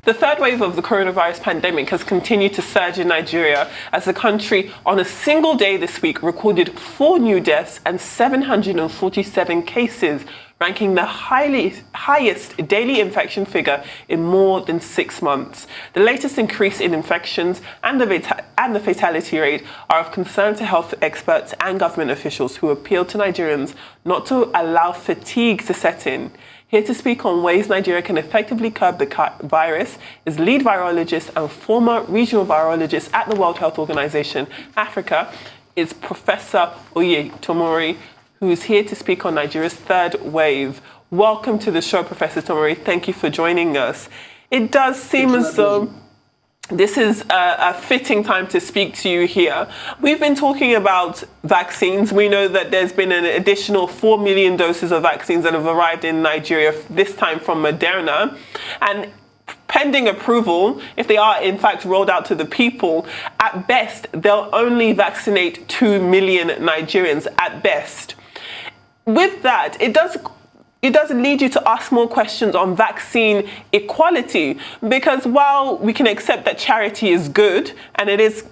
The third wave of the coronavirus pandemic has continued to surge in Nigeria as the country on a single day this week recorded 4 new deaths and 747 cases, ranking the highest daily infection figure in more than 6 months. The latest increase in infections and the fatality rate are of concern to health experts and government officials who appeal to Nigerians not to allow fatigue to set in. Here to speak on ways Nigeria can effectively curb the virus is lead virologist and former regional virologist at the World Health Organization, Africa, is Professor TOMORI, who is here to speak on Nigeria's third wave. Welcome to the show, Professor TOMORI. Thank you for joining us. It does seem as though this is a fitting time to speak to you here. We've been talking about vaccines. We know that there's been an additional 4 million doses of vaccines that have arrived in Nigeria, this time from Moderna. And pending approval, if they are in fact rolled out to the people, at best, they'll only vaccinate 2 million Nigerians at best. With that, it does lead you to ask more questions on vaccine equality, because while we can accept that charity is good, and it is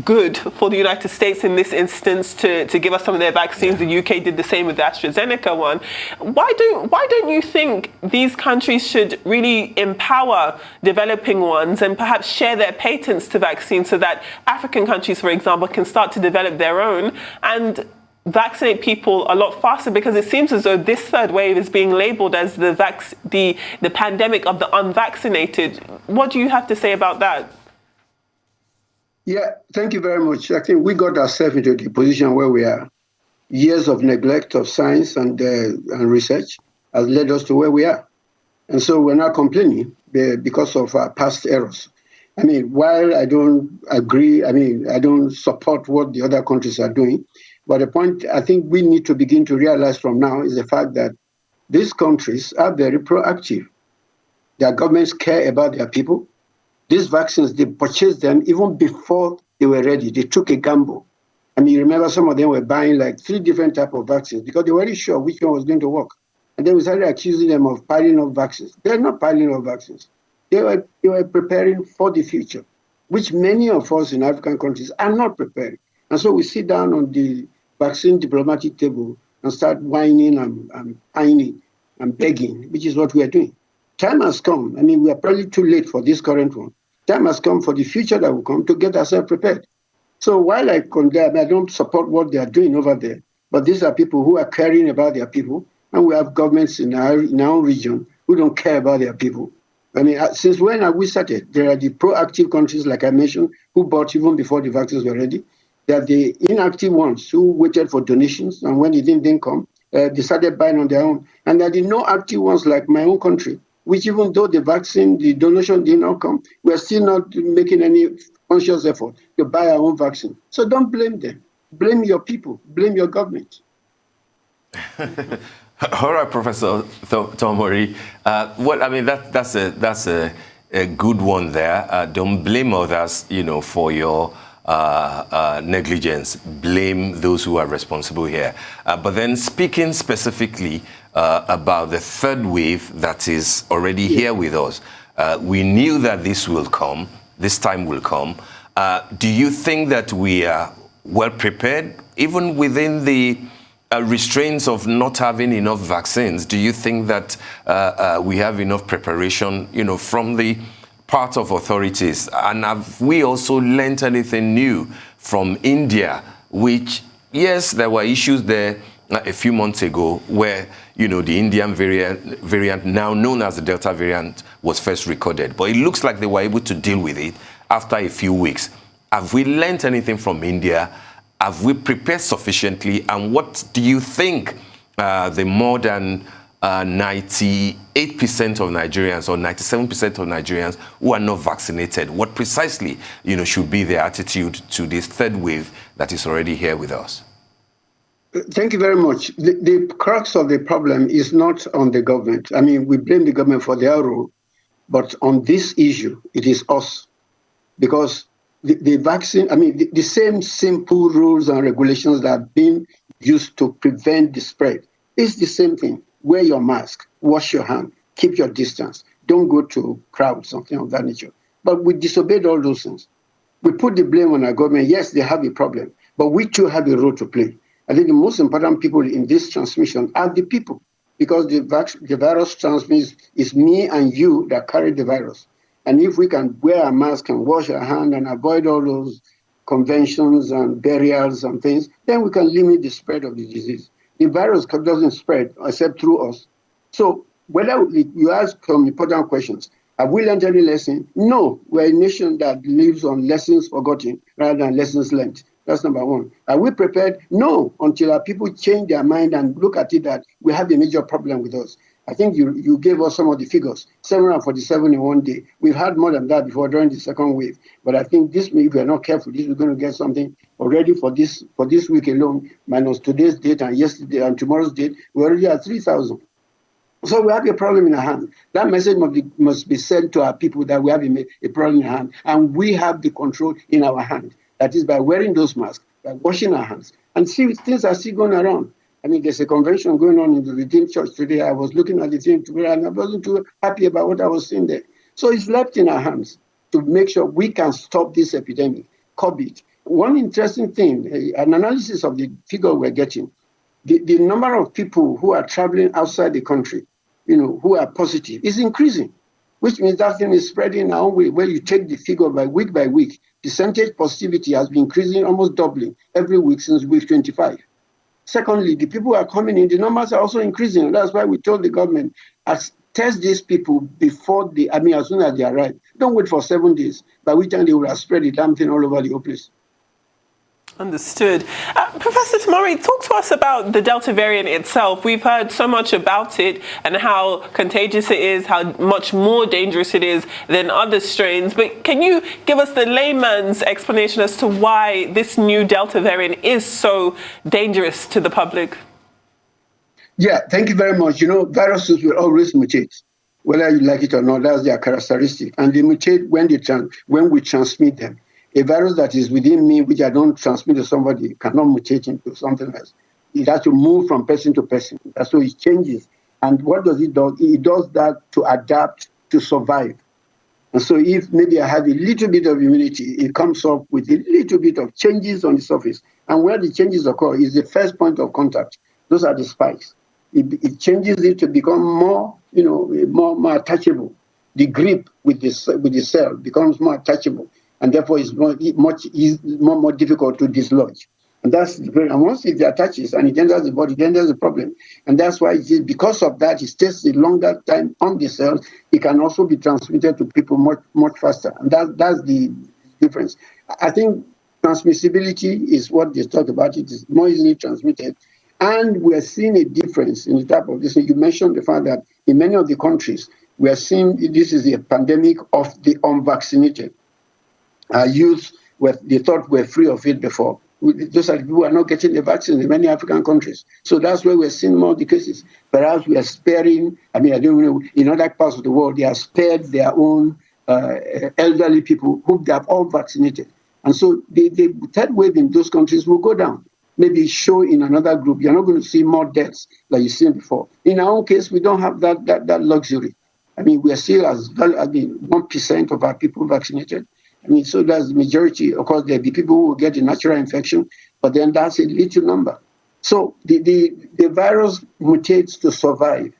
good for the United States in this instance to give us some of their vaccines, the UK did the same with the AstraZeneca one, why don't you think these countries should really empower developing ones and perhaps share their patents to vaccines so that African countries, for example, can start to develop their own and vaccinate people a lot faster? Because it seems as though this third wave is being labeled as the pandemic of the unvaccinated. What do you have to say about that? Yeah, thank you very much. I think we got ourselves into the position where we are. Years of neglect of science and research has led us to where we are. And so we're not complaining because of our past errors. I mean, while I don't agree, I don't support what the other countries are doing, but the point I think we need to begin to realize from now is the fact that these countries are very proactive. Their governments care about their people. These vaccines, they purchased them even before they were ready. They took a gamble. I mean, you remember some of them were buying like 3 different types of vaccines because they weren't sure which one was going to work. And then we started accusing them of piling up vaccines. They're not piling up vaccines. They were preparing for the future, which many of us in African countries are not preparing. And so we sit down on the vaccine diplomatic table and start whining and pining and begging, which is what we are doing. Time has come. I mean, we are probably too late for this current one. Time has come for the future that will come to get ourselves prepared. So while I condemn, I don't support what they are doing over there, but these are people who are caring about their people, and we have governments in our own region who don't care about their people. I mean, since when have we started? There are the proactive countries, like I mentioned, who bought even before the vaccines were ready. There are the inactive ones who waited for donations, and when it didn't come, they started buying on their own. And there are the no active ones, like my own country, which even though the vaccine, the donation did not come, we're still not making any conscious effort to buy our own vaccine. So don't blame them. Blame your people. Blame your government. All right, Professor TOMORI. Well, I mean, that's a good one there. Don't blame others, for your negligence. Blame those who are responsible here. But then speaking specifically about the third wave that is already here with us, we knew that this time will come. Do you think that we are well prepared, even within the restraints of not having enough vaccines? Do you think that we have enough preparation, from the part of authorities? And have we also learned anything new from India, which, yes, there were issues there a few months ago where, the Indian variant, now known as the Delta variant, was first recorded. But it looks like they were able to deal with it after a few weeks. Have we learned anything from India? Have we prepared sufficiently? And what do you think the more than 98% of Nigerians or 97% of Nigerians who are not vaccinated, what precisely, should be their attitude to this third wave that is already here with us? Thank you very much. The crux of the problem is not on the government. I mean, we blame the government for their role, but on this issue, it is us. Because the vaccine, the same simple rules and regulations that have been used to prevent the spread is the same thing. Wear your mask, wash your hand, keep your distance, don't go to crowds, something of that nature. But we disobeyed all those things. We put the blame on our government. Yes, they have a problem, but we too have a role to play. I think the most important people in this transmission are the people, because the virus transmits is me and you that carry the virus. And if we can wear a mask and wash our hands and avoid all those conventions and burials and things, then we can limit the spread of the disease. The virus doesn't spread except through us. So whether you ask some important questions, have we learned any lesson? No, we're a nation that lives on lessons forgotten rather than lessons learned. That's number one. Are we prepared? No, until our people change their mind and look at it that we have a major problem with us. I think you gave us some of the figures, 747 in one day. We've had more than that before during the second wave. But I think this, if we are not careful, we're going to get something already for this week alone, minus today's date and yesterday and tomorrow's date. We're already at 3,000. So we have a problem in our hand. That message must be sent to our people that we have a problem in our hand, and we have the control in our hand. That is by wearing those masks, by washing our hands, and see things are still going around. I mean, there's a convention going on in the Redeemed Church today. I was looking at the thing today, and I wasn't too happy about what I was seeing there. So it's left in our hands to make sure we can stop this epidemic, curb it. One interesting thing, an analysis of the figure we're getting, the number of people who are traveling outside the country, who are positive, is increasing, which means that thing is spreading in our own way. Where you take the figure by week, percentage positivity has been increasing, almost doubling every week since week 25. Secondly, the people who are coming in, the numbers are also increasing. And that's why we told the government, test these people before as soon as they arrive. Don't wait for 7 days, by which time they will have spread the damn thing all over the whole place. Understood. Professor Tomori, talk to us about the Delta variant itself. We've heard so much about it and how contagious it is, how much more dangerous it is than other strains. But can you give us the layman's explanation as to why this new Delta variant is so dangerous to the public? Yeah, thank you very much. Viruses will always mutate, whether you like it or not. That's their characteristic. And they mutate when we transmit them. A virus that is within me, which I don't transmit to somebody, cannot mutate into something else. It has to move from person to person. That's so it changes. And what does it do? It does that to adapt, to survive. And so if maybe I have a little bit of immunity, it comes up with a little bit of changes on the surface. And where the changes occur is the first point of contact. Those are the spikes. It changes it to become more attachable. The grip with the cell becomes more attachable. And therefore, it's more difficult to dislodge. And and once it attaches and it enters the body, then there's a problem. And that's why because of that, it takes a longer time on the cells. It can also be transmitted to people much, much faster. And that's the difference. I think transmissibility is what they talk about. It is more easily transmitted. And we're seeing a difference in the type of this. You mentioned the fact that in many of the countries, we are seeing this is a pandemic of the unvaccinated. Youth, they thought were free of it before. Those are people who are not getting the vaccine in many African countries. So that's where we're seeing more of the cases. Perhaps we are sparing, I don't know, in other parts of the world, they have spared their own elderly people who they have all vaccinated. And so the third wave in those countries will go down. Maybe show in another group. You're not going to see more deaths like you've seen before. In our own case, we don't have that luxury. We are still 1% of our people vaccinated. So that's the majority. Of course, there'll be people who will get a natural infection, but then that's a little number. So the virus mutates to survive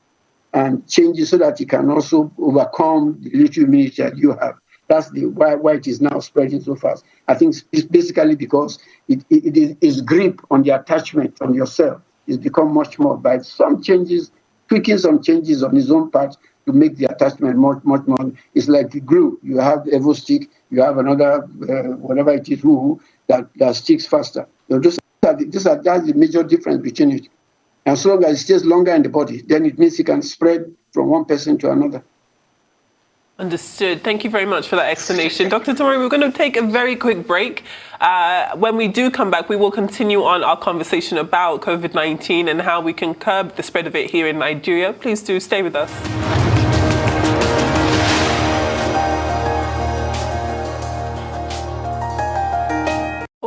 and changes so that it can also overcome the little immunity that you have. That's why it is now spreading so fast. I think it's basically because its grip on the attachment on your cell is become much more by some changes, tweaking some changes on its own part to make the attachment much, much more. It's like the glue. You have the Evo stick, you have another, whatever it is, that sticks faster. That's the major difference between it. And so long as it stays longer in the body, then it means it can spread from one person to another. Understood. Thank you very much for that explanation. Dr. Tomori, we're going to take a very quick break. When we do come back, we will continue on our conversation about COVID-19 and how we can curb the spread of it here in Nigeria. Please do stay with us.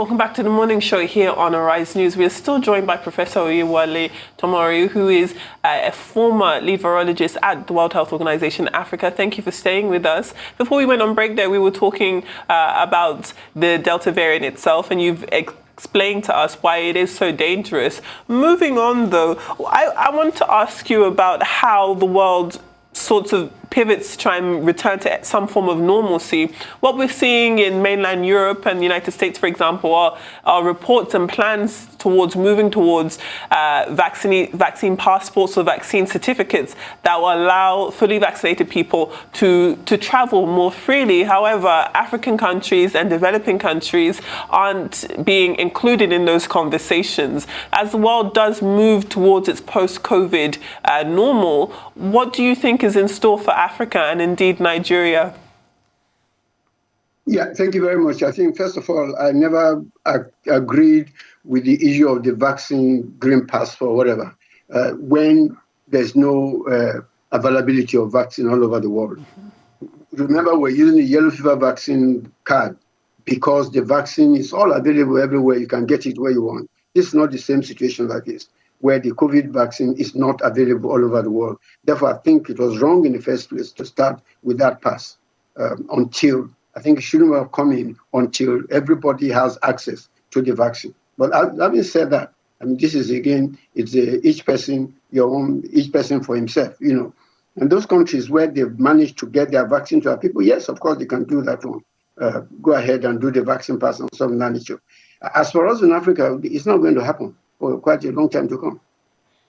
Welcome back to the morning show here on Arise News. We are still joined by Professor OYEWOLE TOMORI, who is a former lead virologist at the World Health Organization Africa. Thank you for staying with us. Before we went on break there, we were talking about the Delta variant itself, and you've explained to us why it is so dangerous. Moving on, though, I want to ask you about how the world sorts of pivots to try and return to some form of normalcy. What we're seeing in mainland Europe and the United States, for example, are reports and plans towards moving towards vaccine passports or vaccine certificates that will allow fully vaccinated people to travel more freely. However, African countries and developing countries aren't being included in those conversations. As the world does move towards its post-COVID normal, what do you think is in store for Africa and indeed Nigeria? Yeah, thank you very much. I think, first of all, I never agreed with the issue of the vaccine green pass or whatever, when there's no availability of vaccine all over the world. Mm-hmm. Remember, we're using the yellow fever vaccine card because the vaccine is all available everywhere. You can get it where you want. This is not the same situation like this, where the COVID vaccine is not available all over the world. Therefore, I think it was wrong in the first place to start with that pass until, I think it shouldn't have come in until everybody has access to the vaccine. But having said that, I mean, this is, again, it's each person for himself, you know. And those countries where they've managed to get their vaccine to our people, yes, of course, they can do that one. Go ahead and do the vaccine pass and some nature. As for us in Africa, it's not going to happen for quite a long time to come.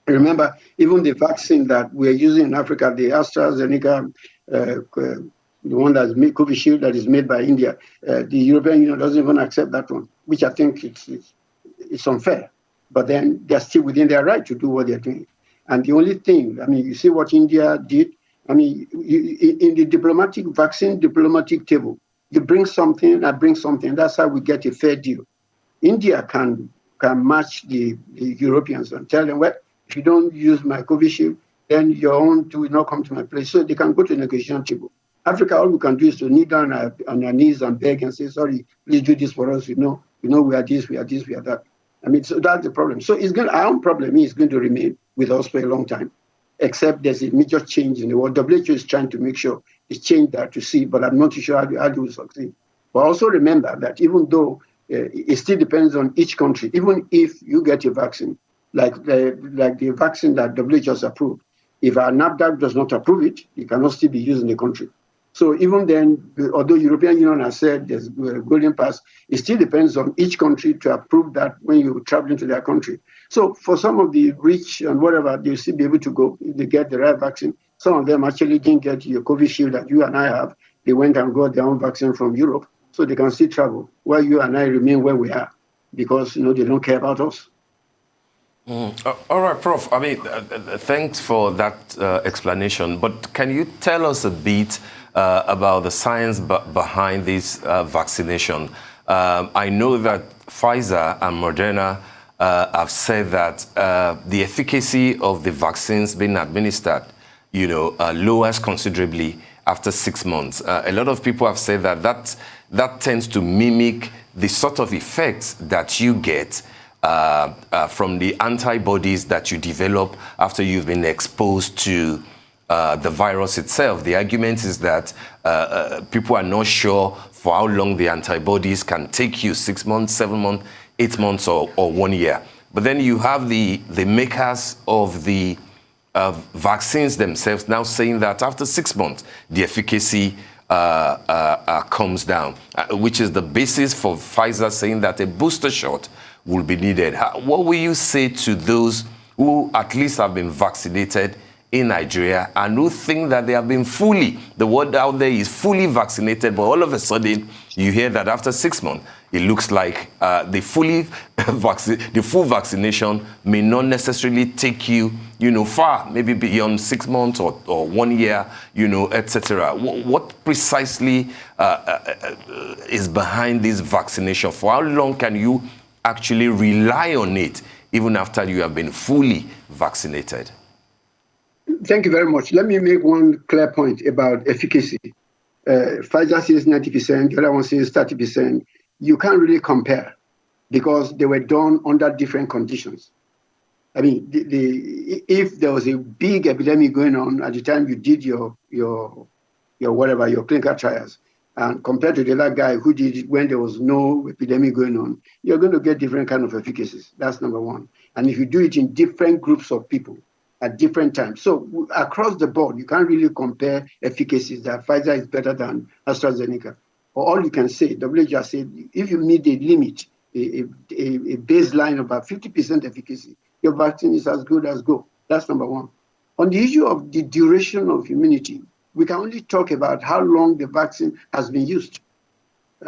Remember, even the vaccine that we're using in Africa, the AstraZeneca, the one that's made Covishield that is made by India, the European Union doesn't even accept that one, which I think it's unfair. But then they're still within their right to do what they're doing. And the only thing, I mean, you see what India did. I mean, in the diplomatic table, you bring something, I bring something. That's how we get a fair deal. India can match the Europeans and tell them, well, if you don't use my Covishield, then your own will not come to my place. So they can go to the negotiation table. Africa, all we can do is to kneel down on our knees and beg and say, sorry, please do this for us. You know, we are this, we are this, we are that. I mean, so that's the problem. So our own problem is going to remain with us for a long time, except there's a major change in the world. WHO is trying to make sure it's changed that to see, but I'm not sure how do we succeed. But also remember that even though it still depends on each country, even if you get a vaccine, like the vaccine that WHO has approved, if our NAFDAC does not approve it, it cannot still be used in the country. So even then, although European Union has said there's a golden pass, it still depends on each country to approve that when you travel into their country. So for some of the rich and whatever, they'll still be able to go if they get the right vaccine. Some of them actually didn't get your Covishield that you and I have. They went and got their own vaccine from Europe, so they can still travel, while you and I remain where we are, because they don't care about us. All right, Prof. I mean, thanks for that explanation. But can you tell us a bit about the science behind this vaccination? I know that Pfizer and Moderna have said that the efficacy of the vaccines being administered, lowers considerably after 6 months. A lot of people have said that tends to mimic the sort of effects that you get from the antibodies that you develop after you've been exposed to the virus itself. The argument is that people are not sure for how long the antibodies can take you, 6 months, 7 months, 8 months, or 1 year. But then you have the makers of the vaccines themselves now saying that after 6 months, the efficacy comes down, which is the basis for Pfizer saying that a booster shot will be needed. What will you say to those who at least have been vaccinated in Nigeria and who think that they have been the word out there is fully vaccinated, but all of a sudden you hear that after 6 months, it looks like the full vaccination may not necessarily take you, far, maybe beyond 6 months or 1 year, etc. What precisely is behind this vaccination? For how long can you actually rely on it, even after you have been fully vaccinated? Thank you very much. Let me make one clear point about efficacy. Pfizer says 90%, the other one says 30%. You can't really compare. because they were done under different conditions. I mean, if there was a big epidemic going on at the time you did your clinical trials, and compared to the other guy who did it when there was no epidemic going on, you're going to get different kind of efficacies. That's number one. And if you do it in different groups of people at different times, so across the board, you can't really compare efficacies that Pfizer is better than AstraZeneca. Or all you can say, WHO said, if you meet a limit, a baseline of about 50% efficacy, your vaccine is as good as gold. That's number one. On the issue of the duration of immunity, we can only talk about how long the vaccine has been used.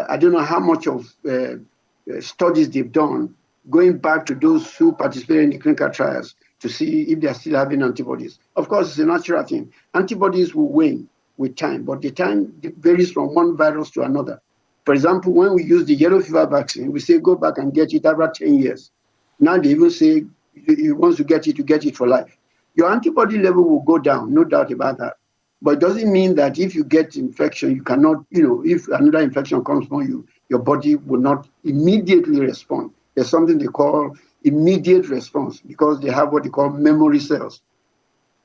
I don't know how much of studies they've done going back to those who participated in the clinical trials to see if they're still having antibodies. Of course, it's a natural thing. Antibodies will wane with time, but the time varies from one virus to another. For example, when we use the yellow fever vaccine, we say go back and get it after 10 years. Now they even say once you get it for life. Your antibody level will go down, no doubt about that. But it doesn't mean that if you get infection, you cannot, if another infection comes from you, your body will not immediately respond. There's something they call immediate response because they have what they call memory cells.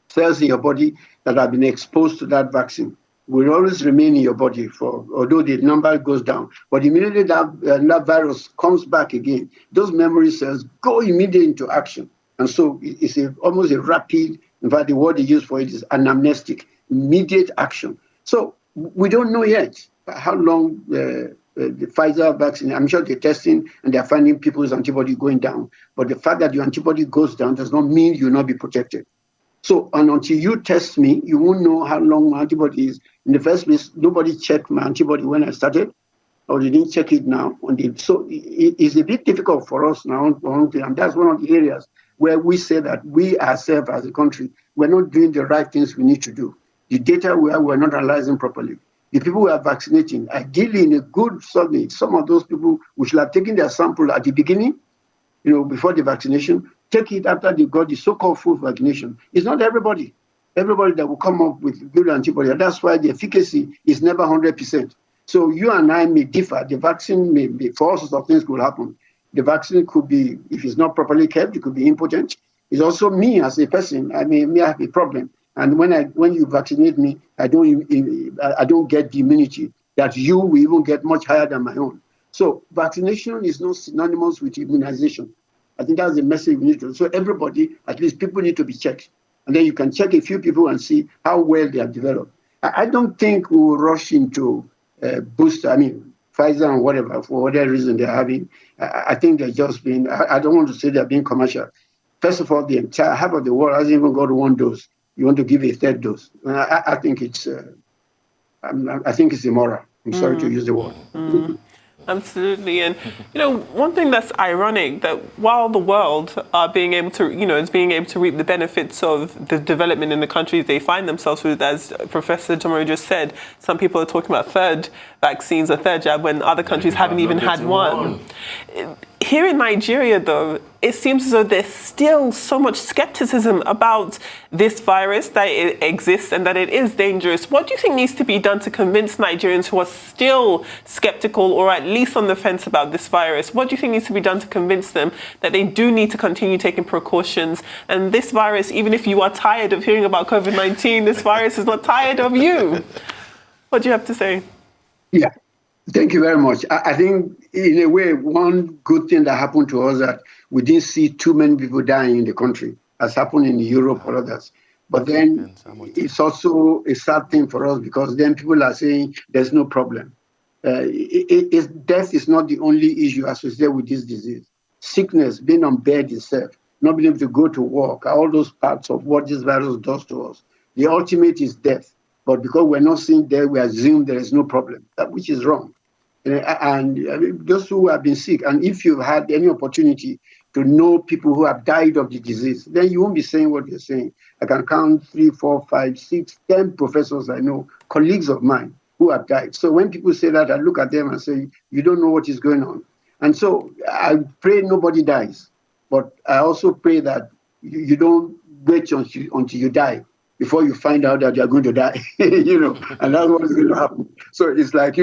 Cells in your body that have been exposed to that vaccine will always remain in your body although the number goes down. But immediately that virus comes back again, those memory cells go immediately into action. And so it's almost a rapid, in fact, the word they use for it is anamnestic, immediate action. So we don't know yet how long the Pfizer vaccine, I'm sure they're testing and they're finding people's antibody going down. But the fact that your antibody goes down does not mean you'll not be protected. So, and until you test me, you won't know how long my antibody is. In the first place, nobody checked my antibody when I started, or they didn't check it now. So it's a bit difficult for us now, and that's one of the areas where we say that we ourselves as a country, we're not doing the right things we need to do. The data we're not analyzing properly. The people we are vaccinating, ideally in a good survey, some of those people, we should have taken their sample at the beginning, before the vaccination, take it after they got the so-called full vaccination. It's not everybody that will come up with good antibody. And that's why the efficacy is never 100%. So you and I may differ. The vaccine may be, for all sorts of things could happen. The vaccine could be, if it's not properly kept, it could be impotent. It's also me as a person. I may have a problem. And when you vaccinate me, I don't get the immunity that you will even get much higher than my own. So vaccination is not synonymous with immunization. I think that's the message we need to. So everybody, at least people need to be checked. And then you can check a few people and see how well they have developed. I don't think we will rush into booster, Pfizer and whatever, for whatever reason they're having. I think they're just being, I don't want to say they're being commercial. First of all, the entire half of the world hasn't even got one dose. You want to give a third dose. I think it's immoral. I'm sorry to use the word. Absolutely. And, one thing that's ironic that while the world is being able to reap the benefits of the development in the countries they find themselves with, as Professor Tomori just said, some people are talking about third vaccines, a third jab, when other countries haven't even had one. Here in Nigeria, though, it seems as though there's still so much skepticism about this virus, that it exists and that it is dangerous. What do you think needs to be done to convince Nigerians who are still skeptical or at least on the fence about this virus? What do you think needs to be done to convince them that they do need to continue taking precautions? And this virus, even if you are tired of hearing about COVID-19, this virus is not tired of you. What do you have to say? Yeah. Thank you very much. I think, in a way, one good thing that happened to us that we didn't see too many people dying in the country, as happened in Europe or others. But then it's also a sad thing for us because then people are saying there's no problem. Death is not the only issue associated with this disease. Sickness, being on bed itself, not being able to go to work, all those parts of what this virus does to us. The ultimate is death. But because we're not seeing death, we assume there is no problem, which is wrong. And those who have been sick, and if you've had any opportunity to know people who have died of the disease, then you won't be saying what you're saying. I can count 3, 4, 5, 6, 10 professors I know, colleagues of mine, who have died. So when people say that, I look at them and say, you don't know what is going on. And so I pray nobody dies. But I also pray that you don't wait until you die before you find out that you're going to die, and that's what is going to happen. So it's like,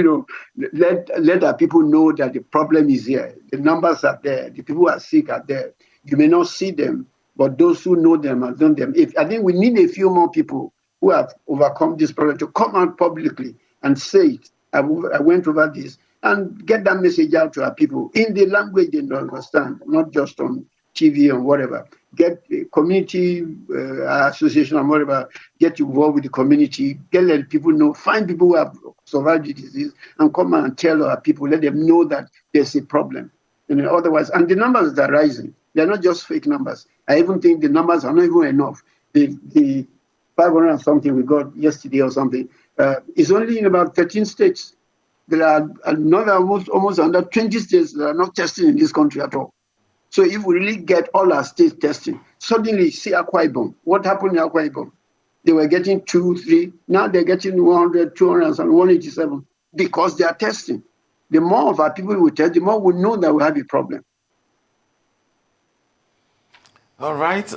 let our people know that the problem is here. The numbers are there. The people who are sick are there. You may not see them, but those who know them have done them. I think we need a few more people who have overcome this problem to come out publicly and say it. I went over this and get that message out to our people in the language they understand, not just on TV and whatever. Get a community association and whatever, get involved with the community, let people know, find people who have survived the disease and come and tell our people, let them know that there's a problem. Otherwise, and the numbers that are rising, they're not just fake numbers. I even think the numbers are not even enough. The 500 and something we got yesterday or something is only in about 13 states. There are another almost under 20 states that are not testing in this country at all. So if we really get all our states testing, suddenly see Akwa Ibom. What happened in Akwa Ibom? They were getting 2, 3. Now they're getting 100, 200, and 187 because they are testing. The more of our people we test, the more we know that we have a problem. All right.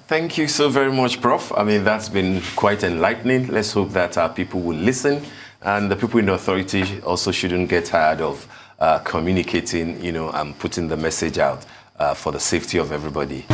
Thank you so very much, Prof. I mean, that's been quite enlightening. Let's hope that our people will listen, and the people in authority also shouldn't get tired of communicating, and putting the message out for the safety of everybody.